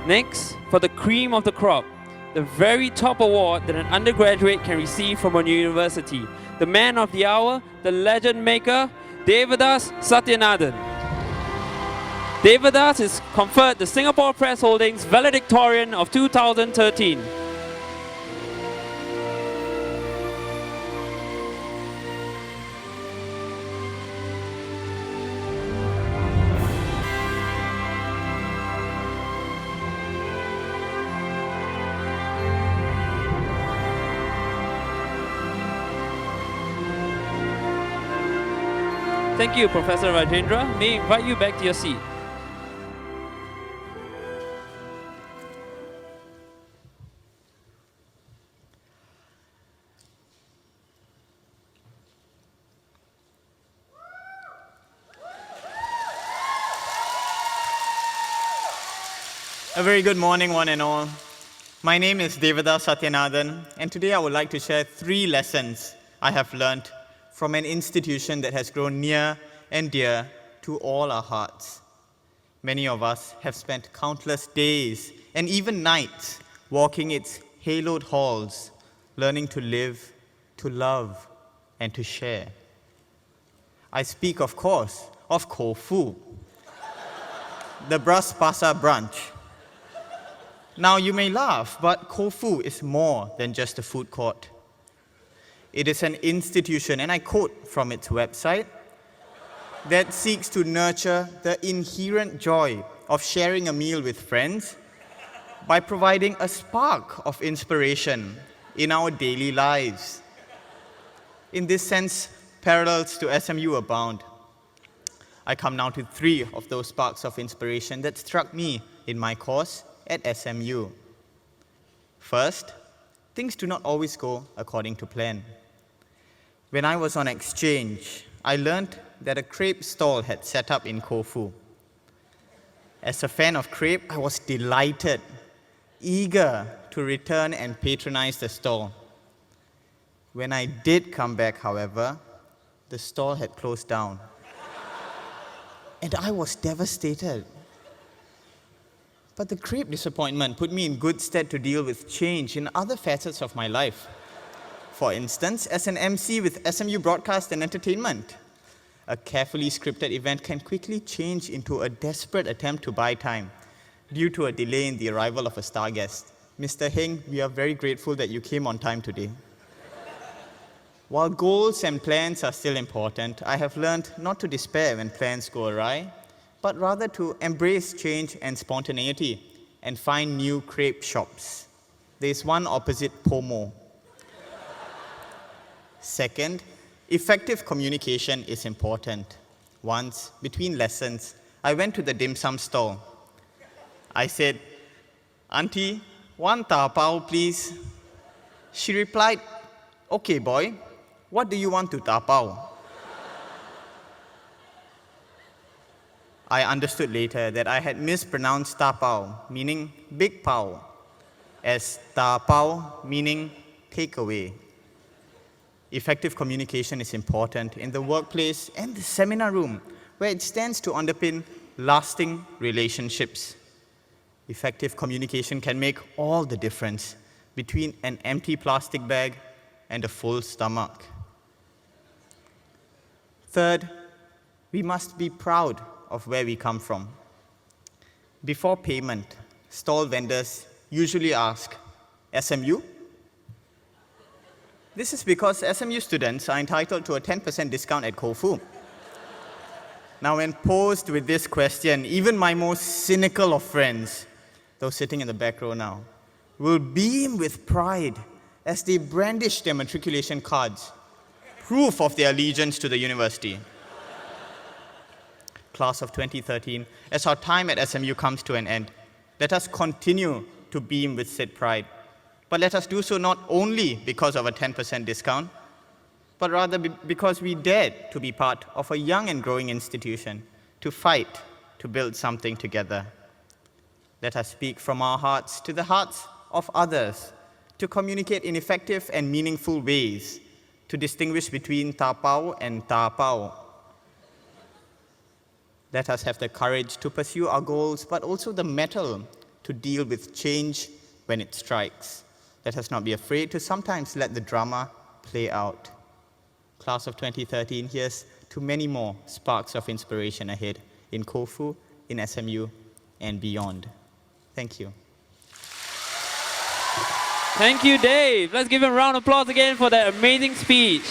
Next, for the cream of the crop, the very top award that an undergraduate can receive from a university, the man of the hour, the legend maker, Devathas Satianathan. Devathas is conferred the Singapore Press Holdings Valedictorian of 2013. Thank you, Professor Rajendra. May I invite you back to your seat. A very good morning, one and all. My name is Devathas Satianathan, and today I would like to share 3 lessons I have learned from an institution that has grown near and dear to all our hearts. Many of us have spent countless days and even nights walking its haloed halls, learning to live, to love, and to share. I speak, of course, of Kofu, the Bras Basah branch. Now you may laugh, but Kofu is more than just a food court. It is an institution, and I quote from its website, that seeks to nurture the inherent joy of sharing a meal with friends by providing a spark of inspiration in our daily lives. In this sense, parallels to SMU abound. I come now to 3 of those sparks of inspiration that struck me in my course at SMU. First, things do not always go according to plan. When I was on exchange, I learned that a crepe stall had set up in Kofu. As a fan of crepe, I was delighted, eager to return and patronize the stall. When I did come back, however, the stall had closed down. And I was devastated. But the crepe disappointment put me in good stead to deal with change in other facets of my life. For instance, as an MC with SMU Broadcast and Entertainment, a carefully scripted event can quickly change into a desperate attempt to buy time due to a delay in the arrival of a star guest. Mr. Heng, we are very grateful that you came on time today. While goals and plans are still important, I have learned not to despair when plans go awry, but rather to embrace change and spontaneity and find new crepe shops. There is one opposite POMO. Second, effective communication is important. Once, between lessons, I went to the dim sum stall. I said, "Auntie, 1 tapao, please." She replied, "Okay, boy, what do you want to tapao?" I understood later that I had mispronounced tapao, meaning big pao, as tapao, meaning takeaway. Effective communication is important in the workplace and the seminar room, where it stands to underpin lasting relationships. Effective communication can make all the difference between an empty plastic bag and a full stomach. Third, we must be proud of where we come from. Before payment, stall vendors usually ask, "SMU?" This is because SMU students are entitled to a 10% discount at Kofu. Now, when posed with this question, even my most cynical of friends, those sitting in the back row now, will beam with pride as they brandish their matriculation cards, proof of their allegiance to the university. Class of 2013, as our time at SMU comes to an end, let us continue to beam with said pride. But let us do so not only because of a 10% discount, but rather because we dared to be part of a young and growing institution, to fight, to build something together. Let us speak from our hearts to the hearts of others, to communicate in effective and meaningful ways, to distinguish between tapao and tapao. Let us have the courage to pursue our goals, but also the mettle to deal with change when it strikes. Let us not be afraid to sometimes let the drama play out. Class of 2013, here's to many more sparks of inspiration ahead in Kofu, in SMU, and beyond. Thank you. Thank you, Dave. Let's give him a round of applause again for that amazing speech.